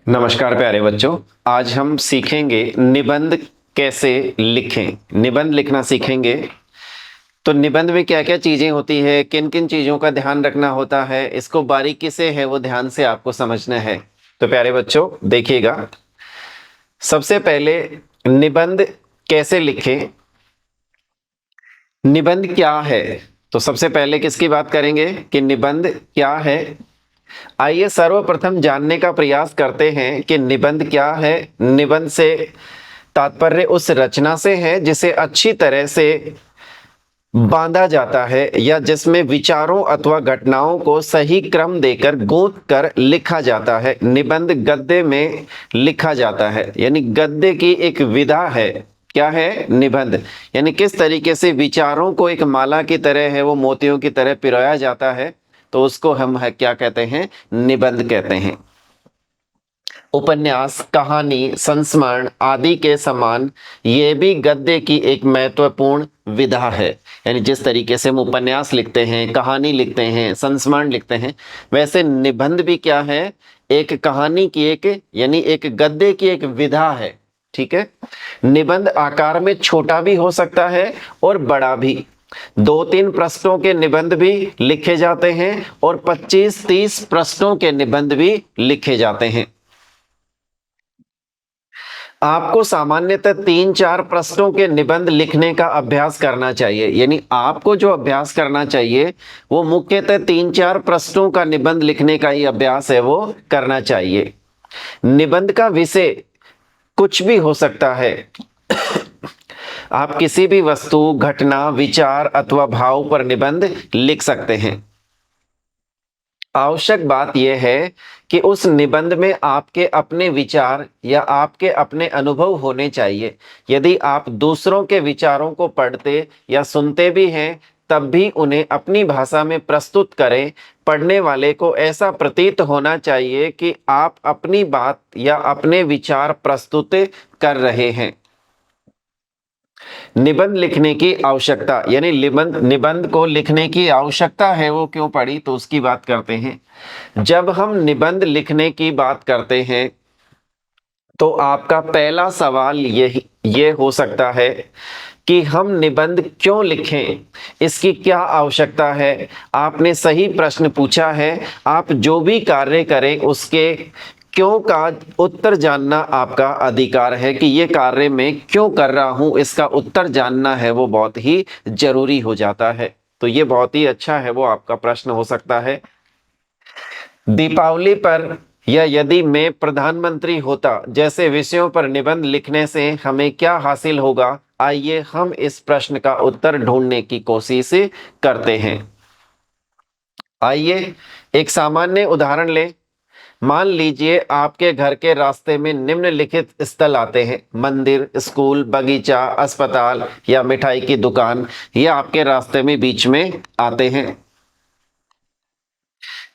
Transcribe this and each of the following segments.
नमस्कार प्यारे बच्चों। आज हम सीखेंगे निबंध कैसे लिखें। निबंध लिखना सीखेंगे। तो निबंध में क्या क्या चीजें होती है, किन किन चीजों का ध्यान रखना होता है, इसको बारीकी से है वो ध्यान से आपको समझना है। तो प्यारे बच्चों देखिएगा, सबसे पहले निबंध कैसे लिखें। निबंध क्या है, तो सबसे पहले किसकी बात करेंगे कि निबंध क्या है। आइए सर्वप्रथम जानने का प्रयास करते हैं कि निबंध क्या है। निबंध से तात्पर्य उस रचना से है जिसे अच्छी तरह से बांधा जाता है या जिसमें विचारों अथवा घटनाओं को सही क्रम देकर गूंथ कर लिखा जाता है। निबंध गद्य में लिखा जाता है, यानी गद्य की एक विधा है। क्या है निबंध, यानी किस तरीके से विचारों को एक माला की तरह है वो मोतियों की तरह पिरोया जाता है, तो उसको हम है क्या कहते हैं, निबंध कहते हैं। उपन्यास, कहानी, संस्मरण आदि के समान ये भी गद्य की एक महत्वपूर्ण विधा है। यानी जिस तरीके से हम उपन्यास लिखते हैं, कहानी लिखते हैं, संस्मरण लिखते हैं, वैसे निबंध भी क्या है, एक कहानी की एक यानी एक गद्य की एक विधा है। ठीक है। निबंध आकार में छोटा भी हो सकता है और बड़ा भी। 2-3 पृष्ठों के निबंध भी लिखे जाते हैं और 25-30 पृष्ठों के निबंध भी लिखे जाते हैं। आपको सामान्यतः 3-4 पृष्ठों के निबंध लिखने का अभ्यास करना चाहिए। यानी आपको जो अभ्यास करना चाहिए वो मुख्यतः 3-4 पृष्ठों का निबंध लिखने का ही अभ्यास है वो करना चाहिए। निबंध का विषय कुछ भी हो सकता है। आप किसी भी वस्तु, घटना, विचार अथवा भाव पर निबंध लिख सकते हैं। आवश्यक बात यह है कि उस निबंध में आपके अपने विचार या आपके अपने अनुभव होने चाहिए। यदि आप दूसरों के विचारों को पढ़ते या सुनते भी हैं तब भी उन्हें अपनी भाषा में प्रस्तुत करें। पढ़ने वाले को ऐसा प्रतीत होना चाहिए कि आप अपनी बात या अपने विचार प्रस्तुत कर रहे हैं। निबंध लिखने की आवश्यकता, यानी निबंध को लिखने की आवश्यकता है वो क्यों पड़ी, तो उसकी बात करते हैं। जब हम निबंध लिखने की बात करते हैं तो आपका पहला सवाल ये हो सकता है कि हम निबंध क्यों लिखें, इसकी क्या आवश्यकता है। आपने सही प्रश्न पूछा है। आप जो भी कार्य करें उसके क्यों का उत्तर जानना आपका अधिकार है कि ये कार्य मैं क्यों कर रहा हूं, इसका उत्तर जानना है वो बहुत ही जरूरी हो जाता है। तो ये बहुत ही अच्छा है वो आपका प्रश्न हो सकता है। दीपावली पर या यदि मैं प्रधानमंत्री होता जैसे विषयों पर निबंध लिखने से हमें क्या हासिल होगा, आइए हम इस प्रश्न का उत्तर ढूंढने की कोशिश करते हैं। आइए एक सामान्य उदाहरण लें। मान लीजिए आपके घर के रास्ते में निम्नलिखित स्थल आते हैं: मंदिर, स्कूल, बगीचा, अस्पताल या मिठाई की दुकान। ये आपके रास्ते में बीच में आते हैं।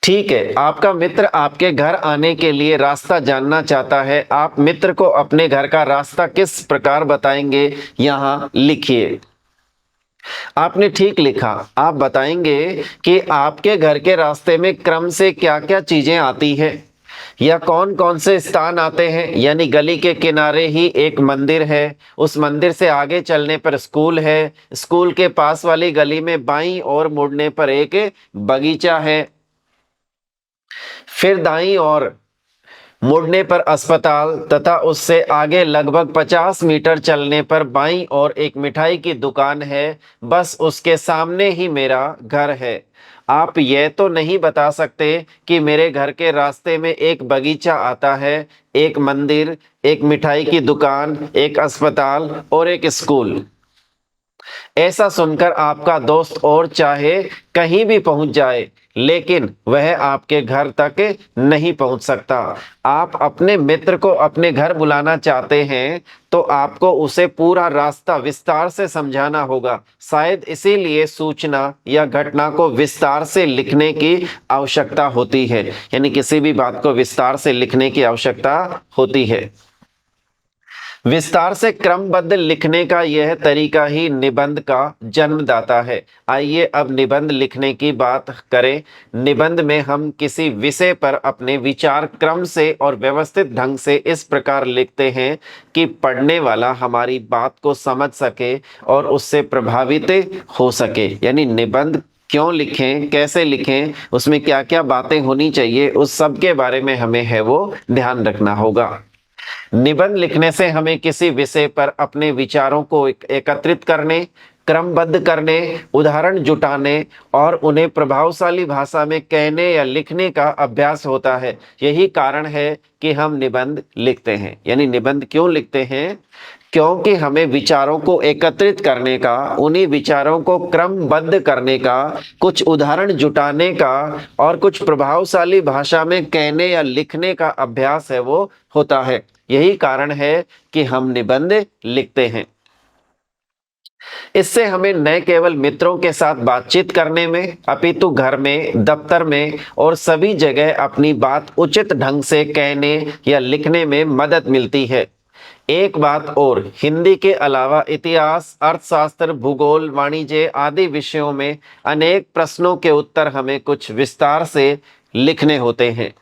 ठीक है, आपका मित्र आपके घर आने के लिए रास्ता जानना चाहता है। आप मित्र को अपने घर का रास्ता किस प्रकार बताएंगे, यहां लिखिए। आपने ठीक लिखा। आप बताएंगे कि आपके घर के रास्ते में क्रम से क्या क्या चीजें आती है या कौन कौन से स्थान आते हैं। यानी गली के किनारे ही एक मंदिर है, उस मंदिर से आगे चलने पर स्कूल है, स्कूल के पास वाली गली में बाईं ओर मुड़ने पर एक बगीचा है, फिर दाईं ओर मुड़ने पर अस्पताल तथा उससे आगे लगभग 50 मीटर चलने पर बाईं ओर एक मिठाई की दुकान है। बस उसके सामने ही मेरा घर है। आप यह तो नहीं बता सकते कि मेरे घर के रास्ते में एक बगीचा आता है, एक मंदिर, एक मिठाई की दुकान, एक अस्पताल और एक स्कूल। ऐसा सुनकर आपका दोस्त और चाहे कहीं भी पहुंच जाए लेकिन वह आपके घर तक नहीं पहुंच सकता। आप अपने मित्र को अपने घर बुलाना चाहते हैं तो आपको उसे पूरा रास्ता विस्तार से समझाना होगा। शायद इसीलिए सूचना या घटना को विस्तार से लिखने की आवश्यकता होती है। यानी किसी भी बात को विस्तार से लिखने की आवश्यकता होती है। विस्तार से क्रमबद्ध लिखने का यह तरीका ही निबंध का जन्मदाता है। आइए अब निबंध लिखने की बात करें। निबंध में हम किसी विषय पर अपने विचार क्रम से और व्यवस्थित ढंग से इस प्रकार लिखते हैं कि पढ़ने वाला हमारी बात को समझ सके और उससे प्रभावित हो सके। यानी निबंध क्यों लिखें, कैसे लिखें, उसमें क्या क्या बातें होनी चाहिए, उस सब के बारे में हमें है वो ध्यान रखना होगा। निबंध लिखने से हमें किसी विषय पर अपने विचारों को एकत्रित करने, क्रमबद्ध करने, उदाहरण जुटाने और उन्हें प्रभावशाली भाषा में कहने या लिखने का अभ्यास होता है। यही कारण है कि हम निबंध लिखते हैं। यानी निबंध क्यों लिखते हैं? क्योंकि हमें विचारों को एकत्रित करने का, उन्हीं विचारों को क्रमबद्ध करने का, कुछ उदाहरण जुटाने का और कुछ प्रभावशाली भाषा में कहने या लिखने का अभ्यास है वो होता है। यही कारण है कि हम निबंध लिखते हैं। इससे हमें न केवल मित्रों के साथ बातचीत करने में, अपितु घर में, दफ्तर में और सभी जगह अपनी बात उचित ढंग से कहने या लिखने में मदद मिलती है। एक बात और, हिंदी के अलावा इतिहास, अर्थशास्त्र, भूगोल, वाणिज्य आदि विषयों में अनेक प्रश्नों के उत्तर हमें कुछ विस्तार से लिखने होते हैं।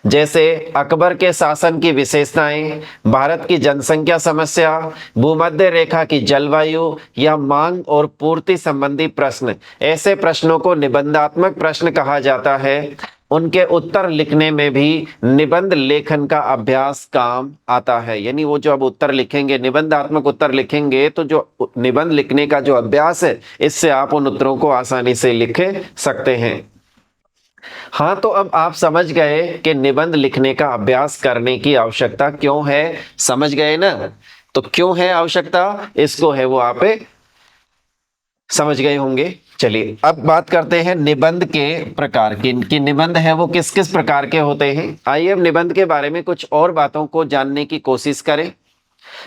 जैसे अकबर के शासन की विशेषताएं, भारत की जनसंख्या समस्या, भूमध्य रेखा की जलवायु या मांग और पूर्ति संबंधी प्रश्न। ऐसे प्रश्नों को निबंधात्मक प्रश्न कहा जाता है। उनके उत्तर लिखने में भी निबंध लेखन का अभ्यास काम आता है। यानी वो जो अब उत्तर लिखेंगे, निबंधात्मक उत्तर लिखेंगे, तो जो निबंध लिखने का जो अभ्यास है, इससे आप उन उत्तरों को आसानी से लिख सकते हैं। हाँ, तो अब आप समझ गए कि निबंध लिखने का अभ्यास करने की आवश्यकता क्यों है। समझ गए ना? तो क्यों है आवश्यकता, इसको है वो आप समझ गए होंगे। चलिए अब बात करते हैं निबंध के प्रकार की, कि निबंध है वो किस किस प्रकार के होते हैं। आइए अब निबंध के बारे में कुछ और बातों को जानने की कोशिश करें।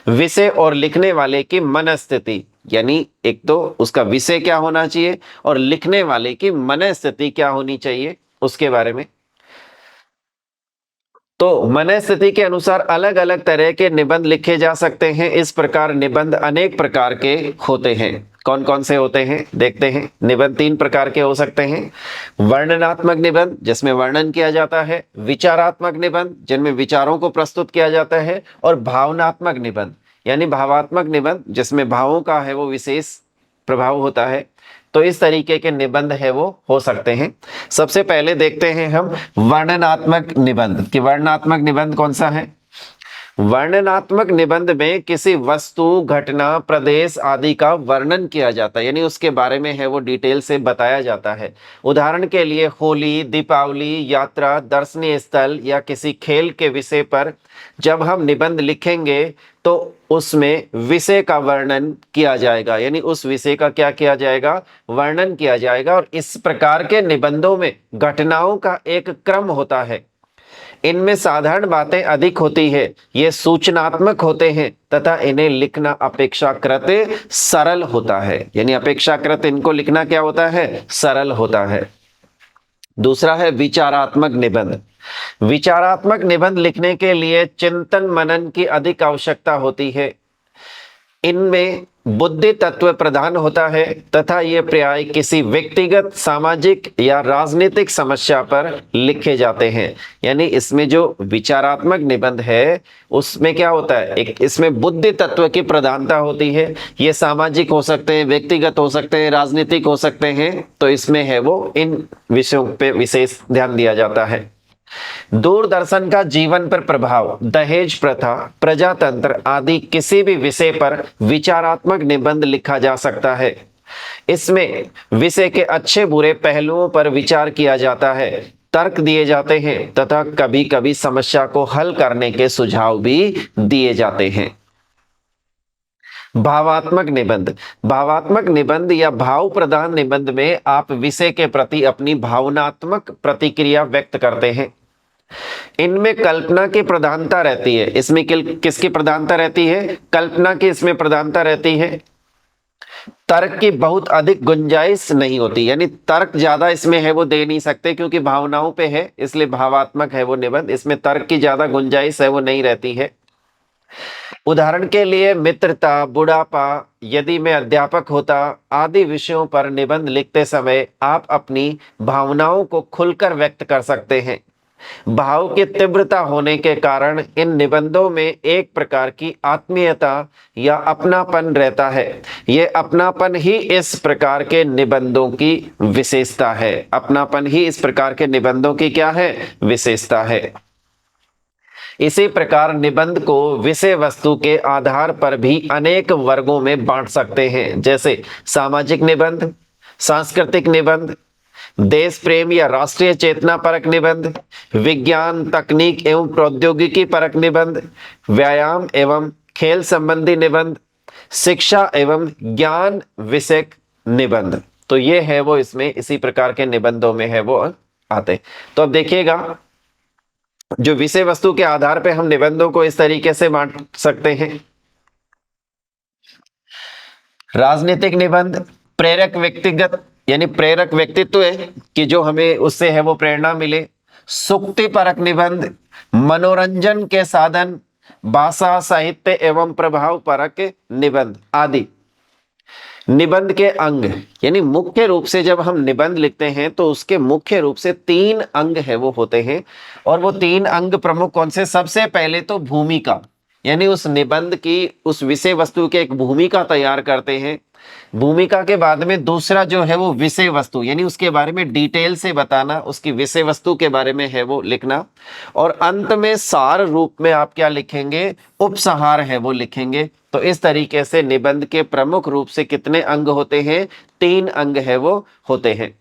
विषय और लिखने वाले की मनस्थिति, यानी एक तो उसका विषय क्या होना चाहिए और लिखने वाले की मनस्थिति क्या होनी चाहिए, उसके बारे में। तो मनस्थिति के अनुसार अलग अलग तरह के निबंध लिखे जा सकते हैं। इस प्रकार निबंध अनेक प्रकार के होते हैं। कौन कौन से होते हैं देखते हैं। निबंध 3 प्रकार के हो सकते हैं। वर्णनात्मक निबंध, जिसमें वर्णन किया जाता है। विचारात्मक निबंध, जिनमें विचारों को प्रस्तुत किया जाता है। और भावनात्मक निबंध, यानी भावात्मक निबंध, जिसमें भावों का है वो विशेष प्रभाव होता है। तो इस तरीके के निबंध है वो हो सकते हैं। सबसे पहले देखते हैं हम वर्णनात्मक निबंध, कि वर्णनात्मक निबंध कौन सा है। वर्णनात्मक निबंध में किसी वस्तु, घटना, प्रदेश आदि का वर्णन किया जाता है, यानी उसके बारे में है वो डिटेल से बताया जाता है। उदाहरण के लिए होली, दीपावली, यात्रा, दर्शनीय स्थल या किसी खेल के विषय पर जब हम निबंध लिखेंगे तो उसमें विषय का वर्णन किया जाएगा, यानी उस विषय का क्या किया जाएगा, वर्णन किया जाएगा। और इस प्रकार के निबंधों में घटनाओं का एक क्रम होता है। इनमें साधारण बातें अधिक होती है, ये सूचनात्मक होते हैं तथा इन्हें लिखना अपेक्षाकृत सरल होता है। यानी अपेक्षाकृत इनको लिखना क्या होता है, सरल होता है। दूसरा है विचारात्मक निबंध। विचारात्मक निबंध लिखने के लिए चिंतन मनन की अधिक आवश्यकता होती है। इनमें बुद्धि तत्व प्रधान होता है तथा ये प्राय किसी व्यक्तिगत, सामाजिक या राजनीतिक समस्या पर लिखे जाते हैं। यानी इसमें जो विचारात्मक निबंध है उसमें क्या होता है, एक इसमें बुद्धि तत्व की प्रधानता होती है। ये सामाजिक हो सकते हैं, व्यक्तिगत हो सकते हैं, राजनीतिक हो सकते हैं। तो इसमें है वो इन विषयों पे विशेष ध्यान दिया जाता है। दूरदर्शन का जीवन पर प्रभाव, दहेज प्रथा, प्रजातंत्र आदि किसी भी विषय पर विचारात्मक निबंध लिखा जा सकता है। इसमें विषय के अच्छे बुरे पहलुओं पर विचार किया जाता है, तर्क दिए जाते हैं तथा कभी कभी समस्या को हल करने के सुझाव भी दिए जाते हैं। भावात्मक निबंध। भावात्मक निबंध या भाव प्रधान निबंध में आप विषय के प्रति अपनी भावनात्मक प्रतिक्रिया व्यक्त करते हैं। इनमें कल्पना की प्रधानता रहती है। इसमें किसकी प्रधानता रहती है, कल्पना की इसमें प्रधानता रहती है। तर्क की बहुत अधिक गुंजाइश नहीं होती, यानी तर्क ज्यादा इसमें है वो दे नहीं सकते, क्योंकि भावनाओं पे है, इसलिए भावात्मक है वो निबंध। इसमें तर्क की ज्यादा गुंजाइश है वो नहीं रहती है। उदाहरण के लिए मित्रता, बुढ़ापा, यदि मैं अध्यापक होता आदि विषयों पर निबंध लिखते समय आप अपनी भावनाओं को खुलकर व्यक्त कर सकते हैं। भाव की तीव्रता होने के कारण इन निबंधों में एक प्रकार की आत्मीयता या अपनापन रहता है। ये अपनापन ही इस प्रकार के निबंधों की विशेषता है। अपनापन ही इस प्रकार के निबंधों की क्या है? विशेषता है। इसी प्रकार निबंध को विषय वस्तु के आधार पर भी अनेक वर्गों में बांट सकते हैं, जैसे सामाजिक निबंध, सांस्कृतिक निबंध, देश प्रेम या राष्ट्रीय चेतना परक निबंध, विज्ञान, तकनीक एवं प्रौद्योगिकी परक निबंध, व्यायाम एवं खेल संबंधी निबंध, शिक्षा एवं ज्ञान विषयक निबंध। तो ये है वो, इसमें इसी प्रकार के निबंधों में है वो आते। तो अब देखिएगा, जो विषय वस्तु के आधार पे हम निबंधों को इस तरीके से बांट सकते हैं। राजनीतिक निबंध प्रेरक व्यक्तिगत यानी प्रेरक व्यक्तित्व है कि जो हमें उससे है वो प्रेरणा मिले। सुक्ति परक निबंध मनोरंजन के साधन, भाषा, साहित्य एवं प्रभाव परक निबंध आदि। निबंध के अंग यानी मुख्य रूप से जब हम निबंध लिखते हैं तो उसके मुख्य रूप से 3 अंग है वो होते हैं। और वो 3 अंग प्रमुख कौन से? सबसे पहले तो भूमिका, यानी उस निबंध की, उस विषय वस्तु की एक भूमिका तैयार करते हैं। भूमिका के बाद में दूसरा जो है वो विषय वस्तु, यानी उसके बारे में डिटेल से बताना, उसकी विषय वस्तु के बारे में है वो लिखना। और अंत में सार रूप में आप क्या लिखेंगे? उपसंहार है वो लिखेंगे। तो इस तरीके से निबंध के प्रमुख रूप से कितने अंग होते हैं? 3 अंग है वो होते हैं।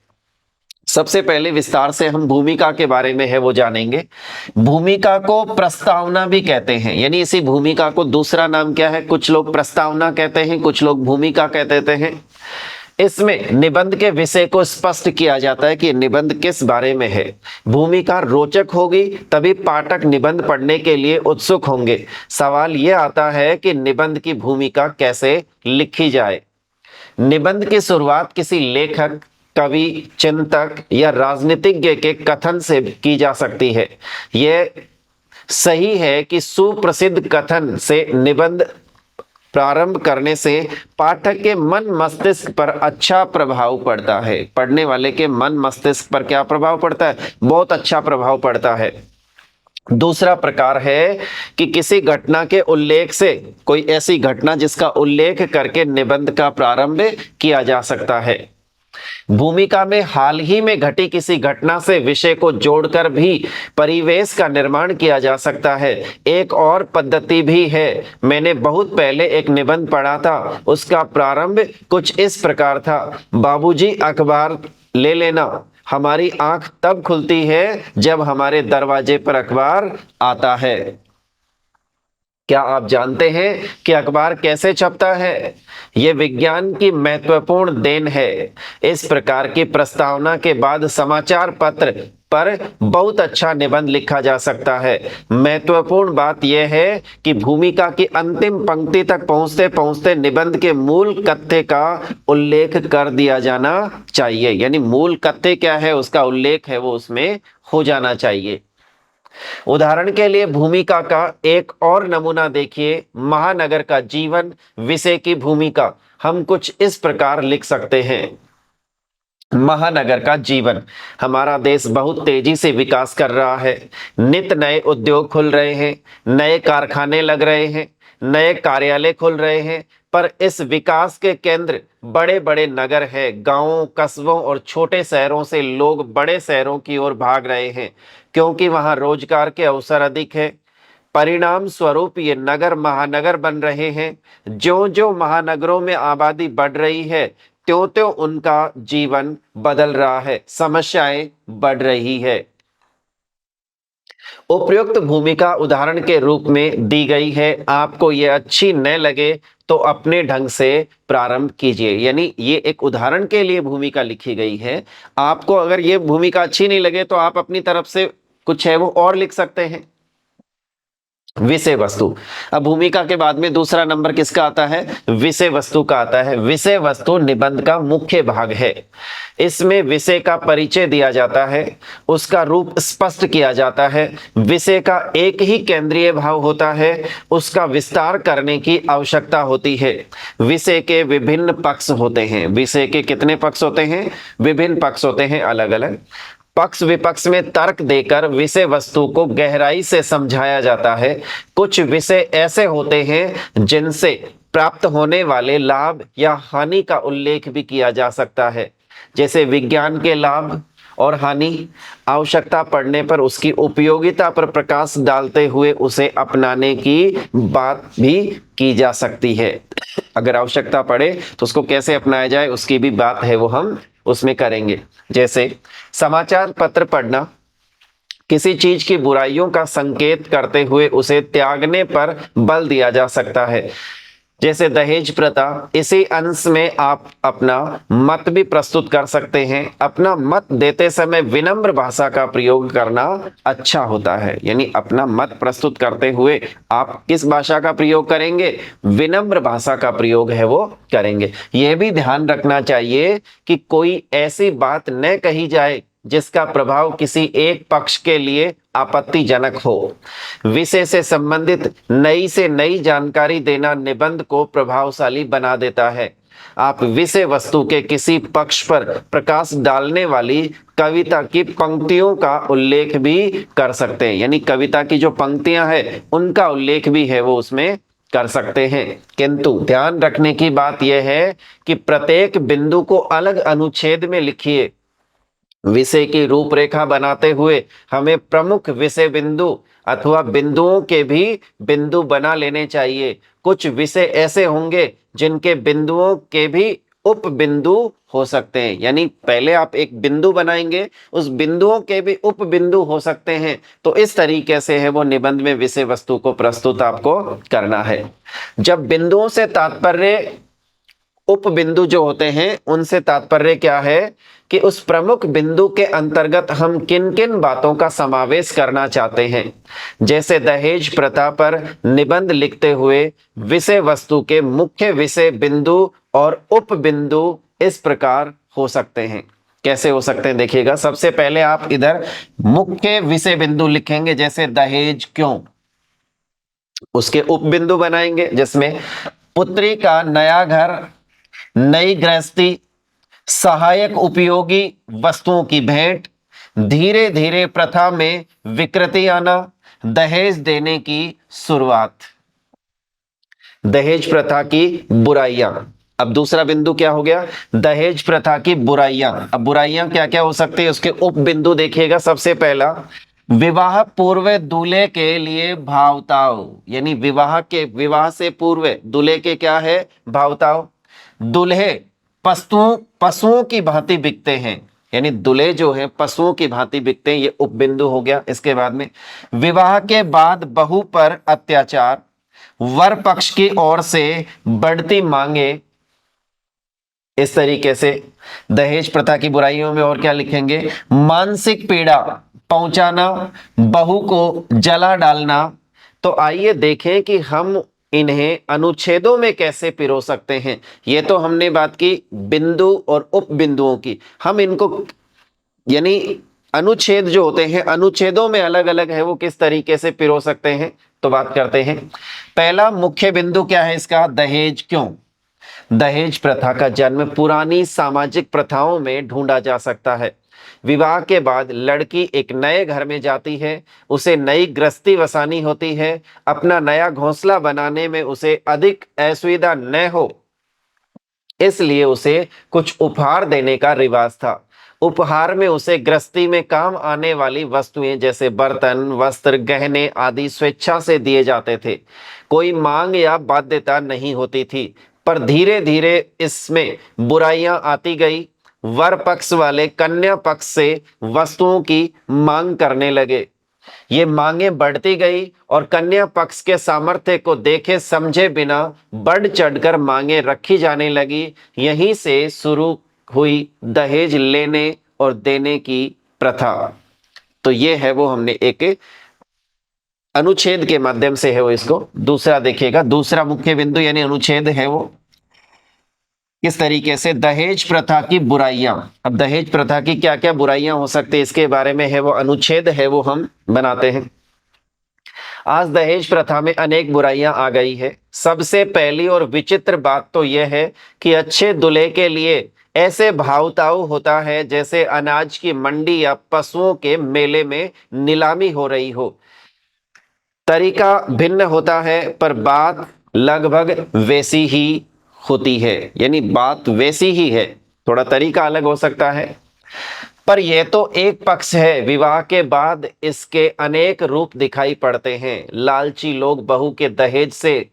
सबसे पहले विस्तार से हम भूमिका के बारे में है वो जानेंगे। भूमिका को प्रस्तावना भी कहते हैं, यानी इसी भूमिका को दूसरा नाम क्या है? कुछ लोग प्रस्तावना कहते हैं, कुछ लोग भूमिका कह देते हैं। इसमें निबंध के विषय को स्पष्ट किया जाता है कि निबंध किस बारे में है। भूमिका रोचक होगी तभी पाठक निबंध पढ़ने के लिए उत्सुक होंगे। सवाल यह आता है कि निबंध की भूमिका कैसे लिखी जाए। निबंध की शुरुआत किसी लेखक, कवि, चिंतक या राजनीतिज्ञ के कथन से की जा सकती है। यह सही है कि सुप्रसिद्ध कथन से निबंध प्रारंभ करने से पाठक के मन मस्तिष्क पर अच्छा प्रभाव पड़ता है। पढ़ने वाले के मन मस्तिष्क पर क्या प्रभाव पड़ता है? बहुत अच्छा प्रभाव पड़ता है। दूसरा प्रकार है कि किसी घटना के उल्लेख से, कोई ऐसी घटना जिसका उल्लेख करके निबंध का प्रारंभ किया जा सकता है। भूमिका में हाल ही में घटी किसी घटना से विषय को जोड़कर भी परिवेश का निर्माण किया जा सकता है। एक और पद्धति भी है। मैंने बहुत पहले एक निबंध पढ़ा था, उसका प्रारंभ कुछ इस प्रकार था। बाबूजी अखबार ले लेना, हमारी आंख तब खुलती है जब हमारे दरवाजे पर अखबार आता है। क्या आप जानते हैं कि अखबार कैसे छपता है? यह विज्ञान की महत्वपूर्ण देन है। इस प्रकार की प्रस्तावना के बाद समाचार पत्र पर बहुत अच्छा निबंध लिखा जा सकता है। महत्वपूर्ण बात यह है कि भूमिका की अंतिम पंक्ति तक पहुंचते पहुंचते निबंध के मूल कथ्य का उल्लेख कर दिया जाना चाहिए, यानी मूल कथ्य क्या है उसका उल्लेख है वो उसमें हो जाना चाहिए। उदाहरण के लिए भूमिका का एक और नमूना देखिए, महानगर का जीवन विषय की भूमिका। हम कुछ इस प्रकार लिख सकते हैं। महानगर का जीवन, हमारा देश बहुत तेजी से विकास कर रहा है। नित नए उद्योग खुल रहे हैं, नए कारखाने लग रहे हैं, नए कार्यालय खुल रहे हैं, पर इस विकास के केंद्र बड़े बड़े नगर है। गांवों, कस्बों और छोटे शहरों से लोग बड़े शहरों की ओर भाग रहे हैं क्योंकि वहां रोजगार के अवसर अधिक है। परिणाम स्वरूप ये नगर महानगर बन रहे हैं। ज्यों ज्यों महानगरों में आबादी बढ़ रही है त्यों त्यों उनका जीवन बदल रहा है, समस्याएं बढ़ रही है। उपयुक्त भूमिका उदाहरण के रूप में दी गई है। आपको ये अच्छी न लगे तो अपने ढंग से प्रारंभ कीजिए, यानी ये एक उदाहरण के लिए भूमिका लिखी गई है। आपको अगर ये भूमिका अच्छी नहीं लगे तो आप अपनी तरफ से कुछ है वो और लिख सकते हैं। विषय वस्तु। अब भूमिका के बाद में दूसरा नंबर किसका आता है? विषय वस्तु का आता है। विषय वस्तु निबंध का मुख्य भाग है। इसमें विषय का परिचय दिया जाता है, उसका रूप स्पष्ट किया जाता है, विषय का एक ही केंद्रीय भाव होता है, उसका विस्तार करने की आवश्यकता होती है। विषय के विभिन्न पक्ष होते हैं। विषय के कितने पक्ष होते हैं? विभिन्न पक्ष होते हैं, अलग अलग। पक्ष विपक्ष में तर्क देकर विषय वस्तु को गहराई से समझाया जाता है। कुछ विषय ऐसे होते हैं जिनसे प्राप्त होने वाले लाभ या हानि का उल्लेख भी किया जा सकता है, जैसे विज्ञान के लाभ और हानि। आवश्यकता पड़ने पर उसकी उपयोगिता पर प्रकाश डालते हुए उसे अपनाने की बात भी की जा सकती है। अगर आवश्यकता पड़े तो उसको कैसे अपनाया जाए उसकी भी बात है, वो हम उसमें करेंगे। जैसे समाचार पत्र पढ़ना किसी चीज की बुराइयों का संकेत करते हुए उसे त्यागने पर बल दिया जा सकता है, जैसे दहेज प्रथा। इसी अंश में आप अपना मत भी प्रस्तुत कर सकते हैं। अपना मत देते समय विनम्र भाषा का प्रयोग करना अच्छा होता है, यानी अपना मत प्रस्तुत करते हुए आप किस भाषा का प्रयोग करेंगे? विनम्र भाषा का प्रयोग है वो करेंगे। यह भी ध्यान रखना चाहिए कि कोई ऐसी बात न कही जाए जिसका प्रभाव किसी एक पक्ष के लिए आपत्तिजनक हो। विषय से संबंधित नई से नई जानकारी देना निबंध को प्रभावशाली बना देता है। आप विषय वस्तु के किसी पक्ष पर प्रकाश डालने वाली कविता की पंक्तियों का उल्लेख भी कर सकते हैं, यानी कविता की जो पंक्तियां हैं उनका उल्लेख भी है वो उसमें कर सकते हैं। किंतु ध्यान रखने की बात यह है कि प्रत्येक बिंदु को अलग अनुच्छेद में लिखिए। विषय की रूपरेखा बनाते हुए हमें प्रमुख विषय बिंदु अथवा बिंदुओं के भी बिंदु बना लेने चाहिए। कुछ विषय ऐसे होंगे जिनके बिंदुओं के भी उप बिंदु हो सकते हैं, यानी पहले आप एक बिंदु बनाएंगे, उस बिंदुओं के भी उप बिंदु हो सकते हैं। तो इस तरीके से है वो निबंध में विषय वस्तु को प्रस्तुत आपको करना है। जब बिंदुओं से तात्पर्य उप बिंदु जो होते हैं उनसे तात्पर्य क्या है कि उस प्रमुख बिंदु के अंतर्गत हम किन किन बातों का समावेश करना चाहते हैं। जैसे दहेज प्रथा पर निबंध लिखते हुए विषय वस्तु के मुख्य विषय बिंदु और उप बिंदु इस प्रकार हो सकते हैं। कैसे हो सकते हैं देखिएगा। सबसे पहले आप इधर मुख्य विषय बिंदु लिखेंगे, जैसे दहेज क्यों। उसके उप बिंदु बनाएंगे जिसमें पुत्री का नया घर, नई गृहस्थी, सहायक उपयोगी वस्तुओं की भेंट, धीरे धीरे प्रथा में विकृति आना, दहेज देने की शुरुआत। दहेज प्रथा की बुराइयां। अब दूसरा बिंदु क्या हो गया? दहेज प्रथा की बुराइयां। अब बुराइयां क्या क्या हो सकती है उसके उप बिंदु देखिएगा। सबसे पहला, विवाह पूर्व दूल्हे के लिए भावताव, यानी विवाह से पूर्व दूल्हे के क्या है? भावताव। दूल्हे पशुओं की भांति बिकते हैं, यानी दूल्हे जो है पशुओं की भांति बिकते हैं, ये उपबिंदु हो गया। इसके बाद में विवाह के बाद बहू पर अत्याचार, वर पक्ष की ओर से बढ़ती मांगे। इस तरीके से दहेज प्रथा की बुराइयों में और क्या लिखेंगे? मानसिक पीड़ा पहुंचाना, बहू को जला डालना। तो आइए देखें कि हम इन्हें अनुच्छेदों में कैसे पिरो सकते हैं। ये तो हमने बात की बिंदु और उप बिंदुओं की। हम इनको यानी अनुच्छेद जो होते हैं अनुच्छेदों में अलग अलग है वो किस तरीके से पिरो सकते हैं, तो बात करते हैं। पहला मुख्य बिंदु क्या है इसका? दहेज क्यों। दहेज प्रथा का जन्म पुरानी सामाजिक प्रथाओं में ढूंढा जा सकता है। विवाह के बाद लड़की एक नए घर में जाती है, उसे नई गृहस्थी बसानी होती है। अपना नया घोंसला बनाने में उसे अधिक असुविधा न हो इसलिए उसे कुछ उपहार देने का रिवाज था। उपहार में उसे गृहस्थी में काम आने वाली वस्तुएं जैसे बर्तन, वस्त्र, गहने आदि स्वेच्छा से दिए जाते थे। कोई मांग या बाध्यता नहीं होती थी। पर धीरे धीरे इसमें बुराइयां आती गई। वर पक्ष वाले कन्या पक्ष से वस्तुओं की मांग करने लगे। ये मांगे बढ़ती गई और कन्या पक्ष के सामर्थ्य को देखे समझे बिना बढ़ चढ़कर मांगे रखी जाने लगी। यहीं से शुरू हुई दहेज लेने और देने की प्रथा। तो ये है वो हमने एक अनुच्छेद के माध्यम से है वो इसको। दूसरा देखिएगा, दूसरा मुख्य बिंदु यानी अनुच्छेद है वो किस तरीके से दहेज प्रथा की बुराइयां। अब दहेज प्रथा की क्या क्या बुराइयां हो सकती है इसके बारे में है वो अनुच्छेद है वो हम बनाते हैं। आज दहेज प्रथा में अनेक बुराइयां आ गई है। सबसे पहली और विचित्र बात तो यह है कि अच्छे दूल्हे के लिए ऐसे भाव-ताव होता है जैसे अनाज की मंडी या पशुओं के मेले में नीलामी हो रही हो। तरीका भिन्न होता है पर बात लगभग वैसी ही होती है, यानी बात वैसी ही है, थोड़ा तरीका अलग हो सकता है। पर यह तो एक पक्ष है, विवाह के बाद इसके अनेक रूप दिखाई पड़ते हैं। लालची लोग बहू के दहेज से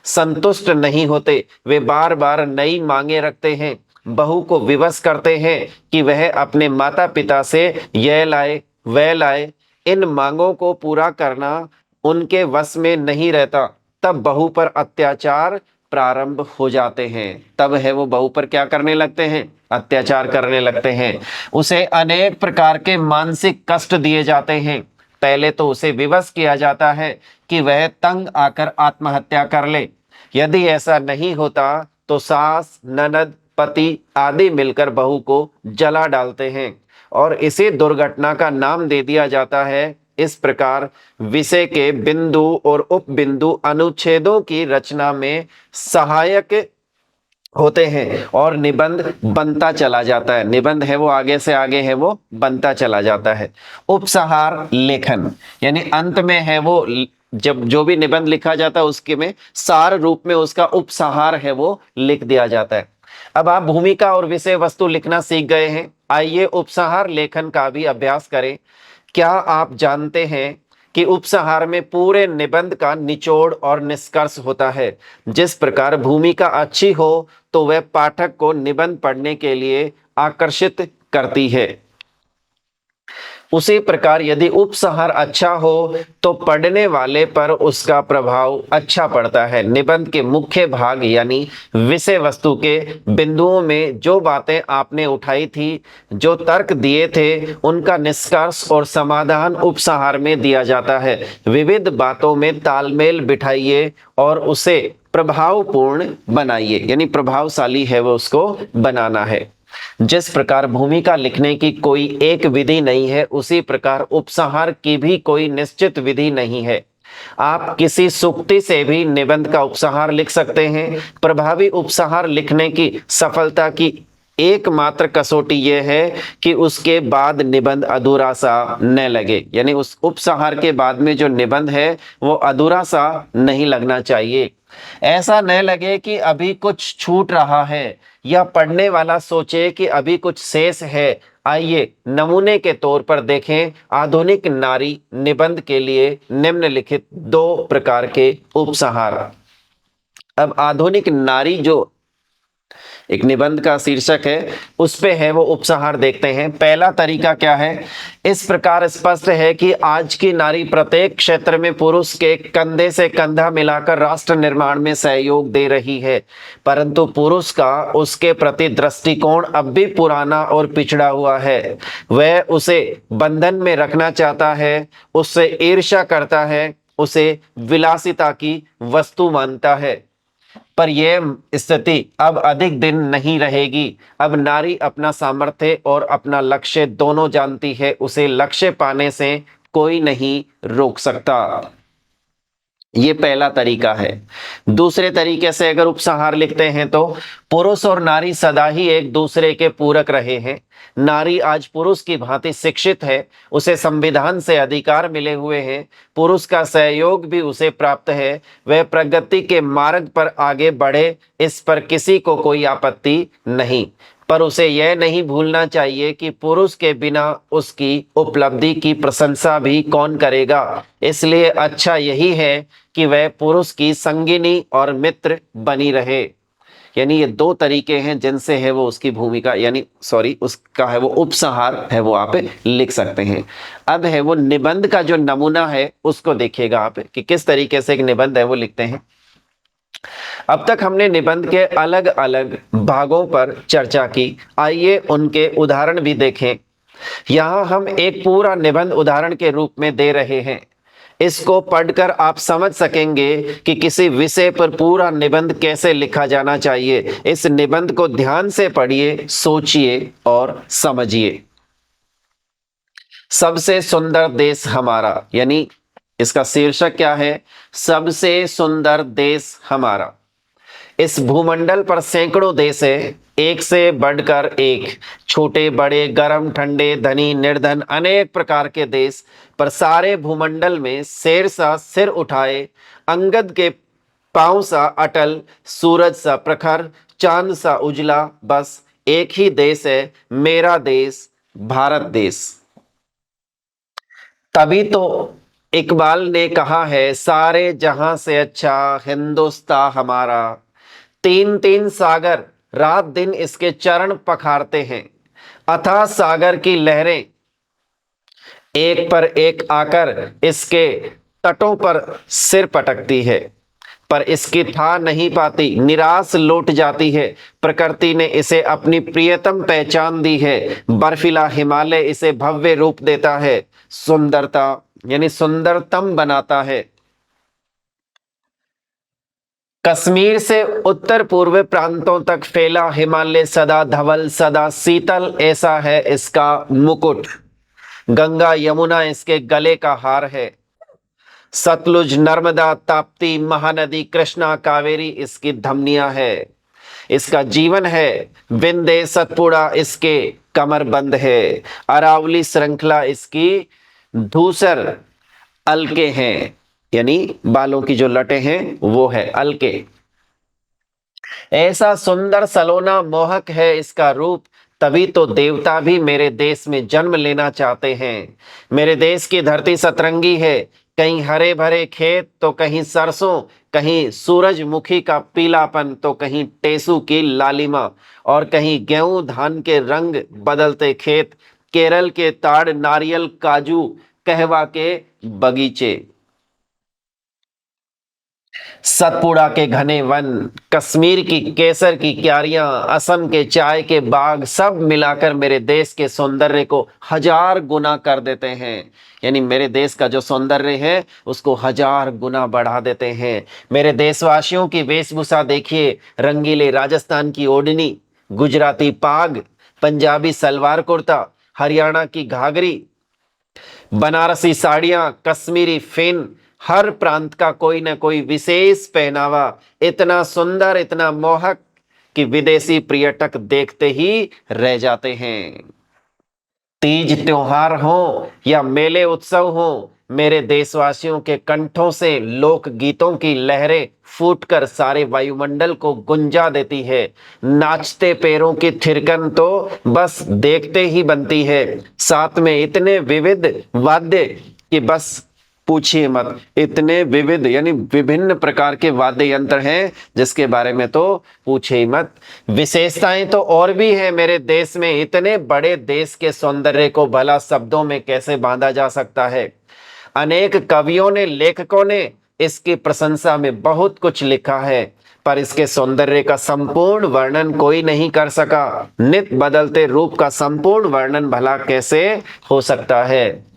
संतुष्ट नहीं होते, वे बार बार नई मांगे रखते हैं, बहू को विवश करते हैं कि वह अपने माता पिता से यह लाए वह लाए। इन मांगों को पूरा करना उनके वश में नहीं रहता, तब बहू पर अत्याचार प्रारंभ हो जाते हैं। तब है वो बहू पर क्या करने लगते हैं, अत्याचार करने लगते हैं। उसे अनेक प्रकार के मानसिक कष्ट दिए जाते हैं। पहले तो उसे विवश किया जाता है कि वह तंग आकर आत्महत्या कर ले। यदि ऐसा नहीं होता तो सास, ननद, पति आदि मिलकर बहू को जला डालते हैं और इसी दुर्घटना का नाम दे दिया जाता है। इस प्रकार विषय के बिंदु और उपबिंदु अनुच्छेदों की रचना में सहायक होते हैं और निबंध बनता चला जाता है। निबंध है वो आगे से आगे है वो बनता चला जाता है। उपसंहार लेखन यानी अंत में है वो, जब जो भी निबंध लिखा जाता है उसके में सार रूप में उसका उपसंहार है वो लिख दिया जाता है। अब आप भूमिका और विषय वस्तु लिखना सीख गए हैं, आइए उपसंहार लेखन का भी अभ्यास करें। क्या आप जानते हैं कि उपसंहार में पूरे निबंध का निचोड़ और निष्कर्ष होता है। जिस प्रकार भूमिका अच्छी हो तो वह पाठक को निबंध पढ़ने के लिए आकर्षित करती है, उसी प्रकार यदि उपसंहार अच्छा हो तो पढ़ने वाले पर उसका प्रभाव अच्छा पड़ता है। निबंध के मुख्य भाग यानी विषय वस्तु के बिंदुओं में जो बातें आपने उठाई थी, जो तर्क दिए थे, उनका निष्कर्ष और समाधान उपसंहार में दिया जाता है। विविध बातों में तालमेल बिठाइए और उसे प्रभावपूर्ण बनाइए, यानी प्रभावशाली है वो उसको बनाना है। जिस प्रकार भूमिका लिखने की कोई एक विधि नहीं है, उसी प्रकार उपसंहार की भी कोई निश्चित विधि नहीं है। आप किसी सूक्ति से भी निबंध का उपसंहार लिख सकते हैं। प्रभावी उपसंहार लिखने की सफलता की एकमात्र कसौटी यह है कि उसके बाद निबंध अधूरा सा न लगे, यानी उस उपसंहार के बाद में जो निबंध है वो अधूरा सा नहीं लगना चाहिए। ऐसा न लगे कि अभी कुछ छूट रहा है या पढ़ने वाला सोचे कि अभी कुछ शेष है। आइए नमूने के तौर पर देखें आधुनिक नारी निबंध के लिए निम्नलिखित 2 प्रकार के उपसंहार। अब आधुनिक नारी जो एक निबंध का शीर्षक है उस पे है वो उपसंहार देखते हैं। पहला तरीका क्या है, इस प्रकार स्पष्ट है कि आज की नारी प्रत्येक क्षेत्र में पुरुष के कंधे से कंधा मिलाकर राष्ट्र निर्माण में सहयोग दे रही है, परंतु पुरुष का उसके प्रति दृष्टिकोण अब भी पुराना और पिछड़ा हुआ है। वह उसे बंधन में रखना चाहता है, उससे ईर्ष्या करता है, उसे विलासिता की वस्तु मानता है। पर यह स्थिति अब अधिक दिन नहीं रहेगी। अब नारी अपना सामर्थ्य और अपना लक्ष्य दोनों जानती है, उसे लक्ष्य पाने से कोई नहीं रोक सकता। ये पहला तरीका है। दूसरे तरीके से अगर उपसंहार लिखते हैं तो पुरुष और नारी सदा ही एक दूसरे के पूरक रहे हैं। नारी आज पुरुष की भांति शिक्षित है, उसे संविधान से अधिकार मिले हुए हैं, पुरुष का सहयोग भी उसे प्राप्त है, वह प्रगति के मार्ग पर आगे बढ़े, इस पर किसी को कोई आपत्ति नहीं। पर उसे यह नहीं भूलना चाहिए कि पुरुष के बिना उसकी उपलब्धि की प्रशंसा भी कौन करेगा। इसलिए अच्छा यही है कि वह पुरुष की संगिनी और मित्र बनी रहे। यानी ये 2 तरीके हैं जिनसे है वो उसकी भूमिका यानी उसका है वो उपसंहार है वो आप लिख सकते हैं। अब है वो निबंध का जो नमूना है उसको देखिएगा आप कि किस तरीके से एक निबंध है वो लिखते हैं। अब तक हमने निबंध के अलग अलग भागों पर चर्चा की, आइए उनके उदाहरण भी देखें। यहाँ हम एक पूरा निबंध उदाहरण के रूप में दे रहे हैं। इसको पढ़कर आप समझ सकेंगे कि किसी विषय पर पूरा निबंध कैसे लिखा जाना चाहिए। इस निबंध को ध्यान से पढ़िए, सोचिए और समझिए। सबसे सुंदर देश हमारा, यानी इसका शीर्षक क्या है? सबसे सुंदर देश हमारा। इस भूमंडल पर सैकड़ों देश है, एक से बढ़कर एक, छोटे बड़े, गर्म ठंडे, धनी निर्धन, अनेक प्रकार के देश। पर सारे भूमंडल में शेर सा सिर उठाए, अंगद के पांव सा अटल, सूरज सा प्रखर, चांद सा उजला, बस एक ही देश है, मेरा देश, भारत देश। तभी तो इकबाल ने कहा है, सारे जहां से अच्छा हिंदुस्तान हमारा। तीन तीन सागर रात दिन इसके चरण पखारते हैं, अथाह सागर की लहरें एक पर एक आकर इसके तटों पर सिर पटकती है, पर इसकी था नहीं पाती, निराश लौट जाती है। प्रकृति ने इसे अपनी प्रियतम पहचान दी है, बर्फीला हिमालय इसे भव्य रूप देता है, सुंदरता यानी सुंदरतम बनाता है। कश्मीर से उत्तर पूर्व प्रांतों तक फैला हिमालय सदा धवल सदा शीतल, ऐसा है इसका मुकुट। गंगा यमुना इसके गले का हार है, सतलुज नर्मदा ताप्ती महानदी कृष्णा कावेरी इसकी धमनियां है। इसका जीवन है, विंध्य सतपुड़ा इसके कमरबंद है, अरावली श्रृंखला इसकी धूसर अलके हैं, यानी बालों की जो लटे हैं वो है अलके। ऐसा सुंदर सलोना मोहक है इसका रूप, तभी तो देवता भी मेरे देश में जन्म लेना चाहते हैं। मेरे देश की धरती सतरंगी है, कहीं हरे भरे खेत तो कहीं सरसों, कहीं सूरजमुखी का पीलापन तो कहीं टेसू की लालिमा, और कहीं गेहूं धान के रंग बदलते खेत, केरल के ताड़ नारियल काजू कहवा के बगीचे, सतपुड़ा के घने वन, कश्मीर की केसर की क्यारियां, असम के चाय के बाग, सब मिलाकर मेरे देश के सौंदर्य को 1000 गुना कर देते हैं। यानी मेरे देश का जो सौंदर्य है उसको 1000 गुना बढ़ा देते हैं। मेरे देशवासियों की वेशभूषा देखिए, रंगीले राजस्थान की ओढ़नी, गुजराती पाग, पंजाबी सलवार कुर्ता, हरियाणा की घाघरी, बनारसी साड़ियां, कश्मीरी फेन, हर प्रांत का कोई ना कोई विशेष पहनावा इतना सुंदर इतना मोहक कि विदेशी पर्यटक देखते ही रह जाते हैं। तीज त्योहार हो या मेले उत्सव हो, मेरे देशवासियों के कंठों से लोक गीतों की लहरें फूटकर सारे वायुमंडल को गुंजा देती है। नाचते पैरों की थिरकन तो बस देखते ही बनती है, साथ में इतने विविध वाद्य कि बस पूछिए मत। इतने विविध यानी विभिन्न प्रकार के वाद्य यंत्र हैं जिसके बारे में तो पूछे ही मत। विशेषताएं तो और भी है मेरे देश में, इतने बड़े देश के सौंदर्य को भला शब्दों में कैसे बांधा जा सकता है। अनेक कवियों ने लेखकों ने इसकी प्रशंसा में बहुत कुछ लिखा है, पर इसके सौंदर्य का संपूर्ण वर्णन कोई नहीं कर सका। नित बदलते रूप का संपूर्ण वर्णन भला कैसे हो सकता है।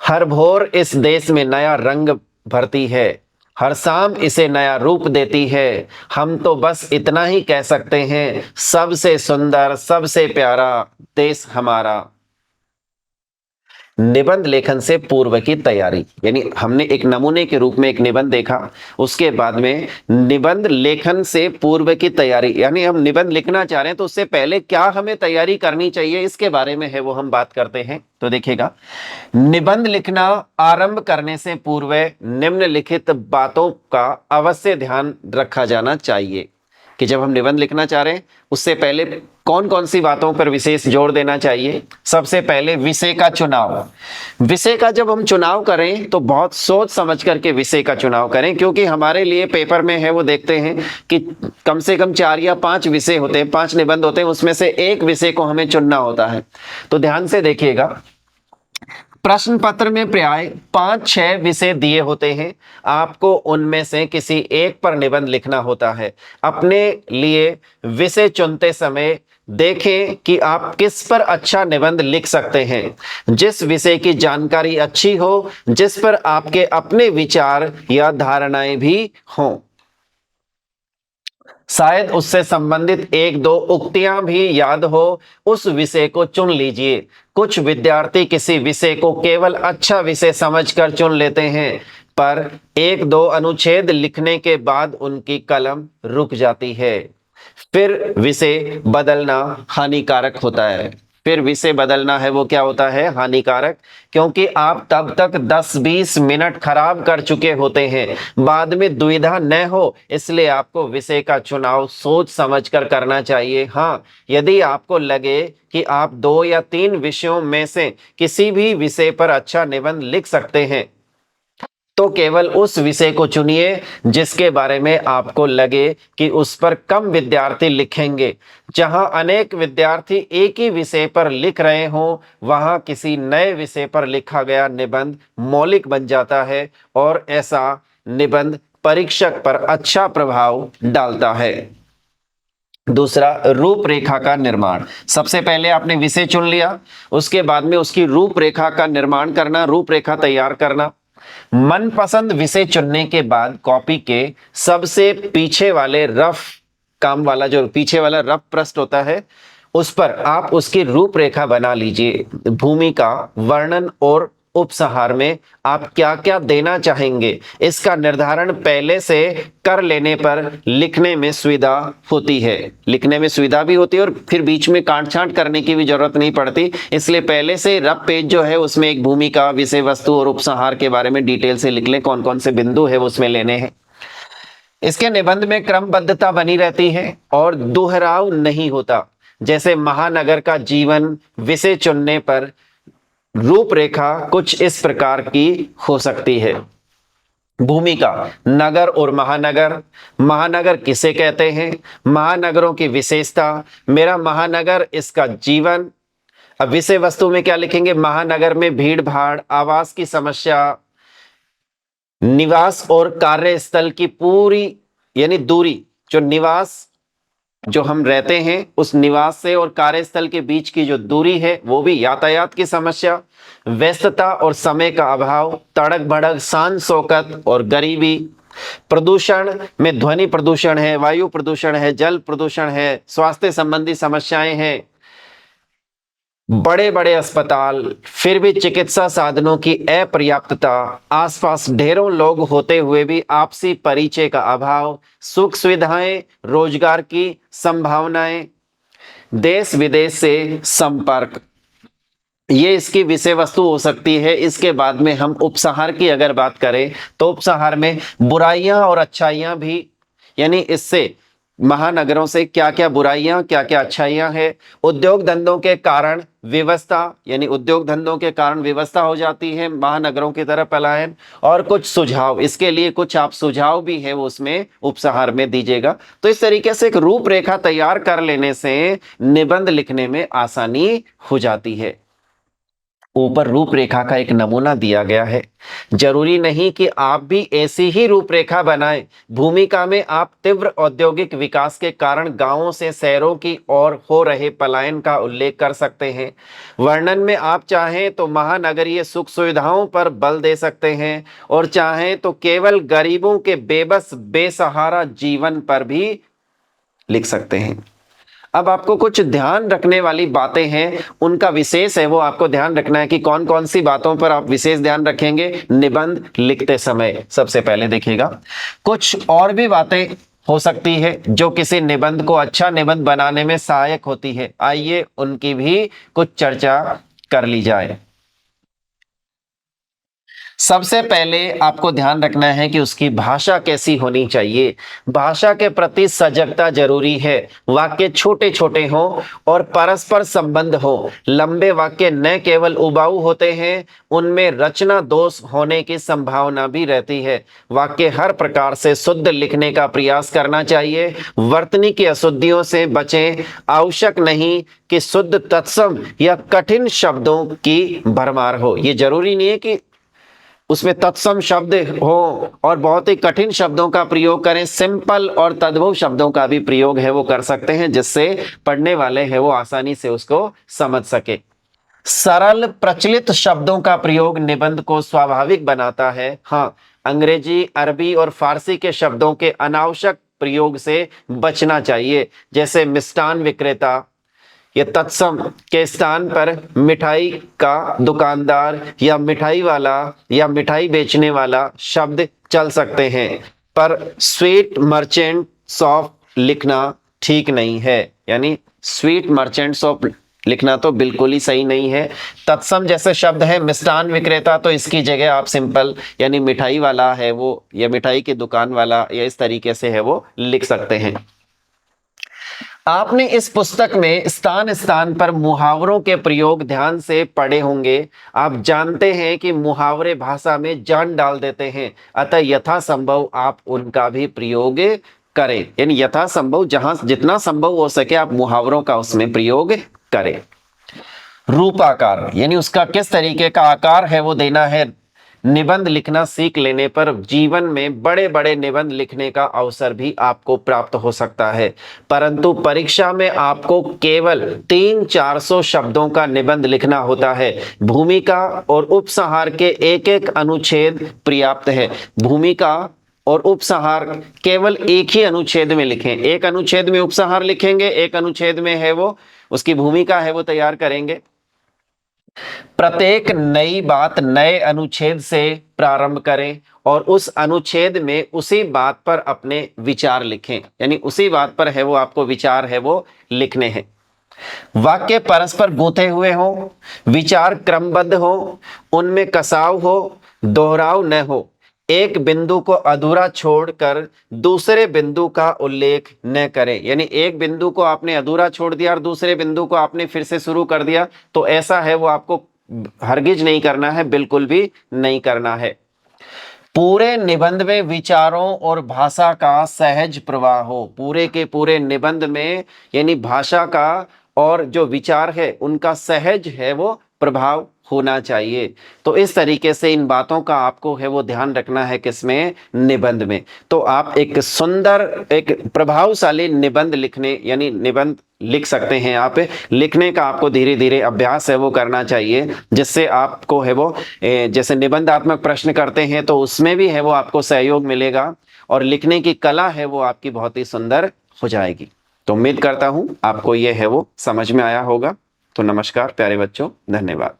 हर भोर इस देश में नया रंग भरती है, हर शाम इसे नया रूप देती है। हम तो बस इतना ही कह सकते हैं, सबसे सुंदर सबसे प्यारा देश हमारा। निबंध लेखन से पूर्व की तैयारी, यानी हमने एक नमूने के रूप में एक निबंध देखा, उसके बाद में निबंध लेखन से पूर्व की तैयारी, यानी हम निबंध लिखना चाह रहे हैं तो उससे पहले क्या हमें तैयारी करनी चाहिए इसके बारे में है वो हम बात करते हैं। तो देखिएगा, निबंध लिखना आरंभ करने से पूर्व निम्नलिखित बातों का अवश्य ध्यान रखा जाना चाहिए कि जब हम निबंध लिखना चाह रहे हैं उससे पहले कौन कौन सी बातों पर विशेष जोर देना चाहिए। सबसे पहले विषय का चुनाव। विषय का जब हम चुनाव करें तो बहुत सोच समझ करके विषय का चुनाव करें, क्योंकि हमारे लिए पेपर में है वो देखते हैं कि कम से कम 4 या 5 विषय होते हैं, 5 निबंध होते हैं, उसमें से एक विषय को हमें चुनना होता है। तो ध्यान से देखिएगा, प्रश्न पत्र में प्राय 5-6 विषय दिए होते हैं। आपको उनमें से किसी एक पर निबंध लिखना होता है। अपने लिए विषय चुनते समय देखें कि आप किस पर अच्छा निबंध लिख सकते हैं। जिस विषय की जानकारी अच्छी हो, जिस पर आपके अपने विचार या धारणाएं भी हों, शायद उससे संबंधित एक दो उक्तियां भी याद हो, उस विषय को चुन लीजिए। कुछ विद्यार्थी किसी विषय को केवल अच्छा विषय समझकर चुन लेते हैं, पर एक दो अनुच्छेद लिखने के बाद उनकी कलम रुक जाती है। फिर विषय बदलना हानिकारक होता है। फिर विषय बदलना है वो क्या होता है? हानिकारक। क्योंकि आप तब तक 10-20 मिनट खराब कर चुके होते हैं, बाद में दुविधा न हो, इसलिए आपको विषय का चुनाव सोच समझकर करना चाहिए। हाँ, यदि आपको लगे कि आप 2 या 3 विषयों में से किसी भी विषय पर अच्छा निबंध लिख सकते हैं, तो केवल उस विषय को चुनिए जिसके बारे में आपको लगे कि उस पर कम विद्यार्थी लिखेंगे। जहां अनेक विद्यार्थी एक ही विषय पर लिख रहे हों, वहां किसी नए विषय पर लिखा गया निबंध मौलिक बन जाता है और ऐसा निबंध परीक्षक पर अच्छा प्रभाव डालता है। दूसरा, रूपरेखा का निर्माण। सबसे पहले आपने विषय चुन लिया, उसके बाद में उसकी रूपरेखा का निर्माण करना, रूपरेखा तैयार करना। मनपसंद विषय चुनने के बाद कॉपी के सबसे पीछे वाले रफ काम वाला, जो पीछे वाला रफ पृष्ठ होता है, उस पर आप उसकी रूपरेखा बना लीजिए। भूमिका, वर्णन और उपसंहार में आप क्या क्या देना चाहेंगे, इसका निर्धारण पहले से कर लेने पर लिखने में सुविधा होती है। लिखने में सुविधा भी होती है और फिर बीच में काट छांट करने की भी जरूरत नहीं पड़ती। इसलिए पहले से रफ पेज जो है उसमें एक भूमिका, विषय वस्तु और उपसंहार के बारे में डिटेल से लिख लें, कौन कौन से बिंदु है उसमें लेने हैं। इसके निबंध में क्रमबद्धता बनी रहती है और दोहराव नहीं होता। जैसे महानगर का जीवन विषय चुनने पर रूपरेखा कुछ इस प्रकार की हो सकती है। भूमिका, नगर और महानगर। महानगर किसे कहते हैं? महानगरों की विशेषता, मेरा महानगर, इसका जीवन। अब विषय वस्तु में क्या लिखेंगे? महानगर में भीड़ भाड़, आवास की समस्या, निवास और कार्यस्थल की पूरी यानी दूरी, जो निवास जो हम रहते हैं उस निवास से और कार्यस्थल के बीच की जो दूरी है वो भी, यातायात की समस्या, व्यस्तता और समय का अभाव, तड़क भड़क, शान शौकत और गरीबी। प्रदूषण में ध्वनि प्रदूषण है, वायु प्रदूषण है, जल प्रदूषण है, स्वास्थ्य संबंधी समस्याएं हैं, बड़े बड़े अस्पताल, फिर भी चिकित्सा साधनों की अपर्याप्तता, आसपास ढेरों लोग होते हुए भी आपसी परिचय का अभाव, सुख सुविधाएं, रोजगार की संभावनाएं, देश विदेश से संपर्क, ये इसकी विषय वस्तु हो सकती है। इसके बाद में हम उपसंहार की अगर बात करें तो उपसंहार में बुराइयां और अच्छाइयां भी, यानी इससे महानगरों से क्या क्या बुराइयां क्या क्या अच्छाइयां हैं। उद्योग धंधों के कारण व्यवस्था, यानी उद्योग धंधों के कारण व्यवस्था हो जाती है महानगरों की तरफ पलायन। और कुछ सुझाव, इसके लिए कुछ आप सुझाव भी है वो उसमें उपसंहार में दीजिएगा। तो इस तरीके से एक रूपरेखा तैयार कर लेने से निबंध लिखने में आसानी हो जाती है। ऊपर रूपरेखा का एक नमूना दिया गया है। जरूरी नहीं कि आप भी ऐसी ही रूपरेखा बनाएं। भूमिका में आप तीव्र औद्योगिक विकास के कारण गांवों से शहरों की ओर हो रहे पलायन का उल्लेख कर सकते हैं। वर्णन में आप चाहें तो महानगरीय सुख सुविधाओं पर बल दे सकते हैं और चाहें तो केवल गरीबों के बेबस बेसहारा जीवन पर भी लिख सकते हैं। अब आपको कुछ ध्यान रखने वाली बातें हैं, उनका विशेष है वो आपको ध्यान रखना है कि कौन कौन सी बातों पर आप विशेष ध्यान रखेंगे निबंध लिखते समय। सबसे पहले देखिएगा, कुछ और भी बातें हो सकती है जो किसी निबंध को अच्छा निबंध बनाने में सहायक होती है। आइए उनकी भी कुछ चर्चा कर ली जाए। सबसे पहले आपको ध्यान रखना है कि उसकी भाषा कैसी होनी चाहिए। भाषा के प्रति सजगता जरूरी है। वाक्य छोटे छोटे हों और परस्पर संबंध हो। लंबे वाक्य न केवल उबाऊ होते हैं, उनमें रचना दोष होने की संभावना भी रहती है। वाक्य हर प्रकार से शुद्ध लिखने का प्रयास करना चाहिए। वर्तनी की अशुद्धियों से बचें। आवश्यक नहीं कि शुद्ध तत्सम या कठिन शब्दों की भरमार हो। ये जरूरी नहीं है कि उसमें तत्सम शब्द हो और बहुत ही कठिन शब्दों का प्रयोग करें। सिंपल और तद्भव शब्दों का भी प्रयोग है वो कर सकते हैं, जिससे पढ़ने वाले हैं वो आसानी से उसको समझ सके। सरल प्रचलित शब्दों का प्रयोग निबंध को स्वाभाविक बनाता है। हाँ, अंग्रेजी, अरबी और फारसी के शब्दों के अनावश्यक प्रयोग से बचना चाहिए। जैसे मिष्टान विक्रेता, ये तत्सम के स्थान पर मिठाई का दुकानदार या मिठाई वाला या मिठाई बेचने वाला शब्द चल सकते हैं, पर स्वीट मर्चेंट शॉप लिखना ठीक नहीं है। यानी स्वीट मर्चेंट शॉप लिखना तो बिल्कुल ही सही नहीं है। तत्सम जैसे शब्द है मिष्टान विक्रेता, तो इसकी जगह आप सिंपल यानी मिठाई वाला है वो या मिठाई की दुकान वाला या इस तरीके से है वो लिख सकते हैं। आपने इस पुस्तक में स्थान स्थान पर मुहावरों के प्रयोग ध्यान से पढ़े होंगे। आप जानते हैं कि मुहावरे भाषा में जान डाल देते हैं, अतः यथासंभव आप उनका भी प्रयोग करें। यानी यथासंभव जहां जितना संभव हो सके आप मुहावरों का उसमें प्रयोग करें। रूपाकार यानी उसका किस तरीके का आकार है वो देना है। निबंध लिखना सीख लेने पर जीवन में बड़े बड़े निबंध लिखने का अवसर भी आपको प्राप्त हो सकता है, परंतु परीक्षा में आपको केवल 300-400 शब्दों का निबंध लिखना होता है। भूमिका और उपसंहार के एक एक अनुच्छेद पर्याप्त है। भूमिका और उपसंहार केवल एक ही अनुच्छेद में लिखें। एक अनुच्छेद में उपसंहार लिखेंगे, एक अनुच्छेद में है वो उसकी भूमिका है वो तैयार करेंगे। प्रत्येक नई बात नए अनुच्छेद से प्रारंभ करें और उस अनुच्छेद में उसी बात पर अपने विचार लिखें। यानी उसी बात पर है वो आपको विचार है वो लिखने हैं। वाक्य परस्पर गूंथे हुए हो, विचार क्रमबद्ध हो, उनमें कसाव हो, दोहराव न हो, एक बिंदु को अधूरा छोड़कर दूसरे बिंदु का उल्लेख न करें। यानी एक बिंदु को आपने अधूरा छोड़ दिया और दूसरे बिंदु को आपने फिर से शुरू कर दिया, तो ऐसा है वो आपको हरगिज नहीं करना है, बिल्कुल भी नहीं करना है। पूरे निबंध में विचारों और भाषा का सहज प्रवाह हो। पूरे के पूरे निबंध में यानी भाषा का और जो विचार है उनका सहज है वो प्रभाव होना चाहिए। तो इस तरीके से इन बातों का आपको है वो ध्यान रखना है किसमें, निबंध में। तो आप एक सुंदर एक प्रभावशाली निबंध लिखने यानी निबंध लिख सकते हैं। आप लिखने का आपको धीरे धीरे अभ्यास है वो करना चाहिए, जिससे आपको है वो जैसे निबंधात्मक प्रश्न करते हैं तो उसमें भी है वो आपको सहयोग मिलेगा और लिखने की कला है वो आपकी बहुत ही सुंदर हो जाएगी। तो उम्मीद करता हूं आपको ये है वो समझ में आया होगा। तो नमस्कार प्यारे बच्चों, धन्यवाद।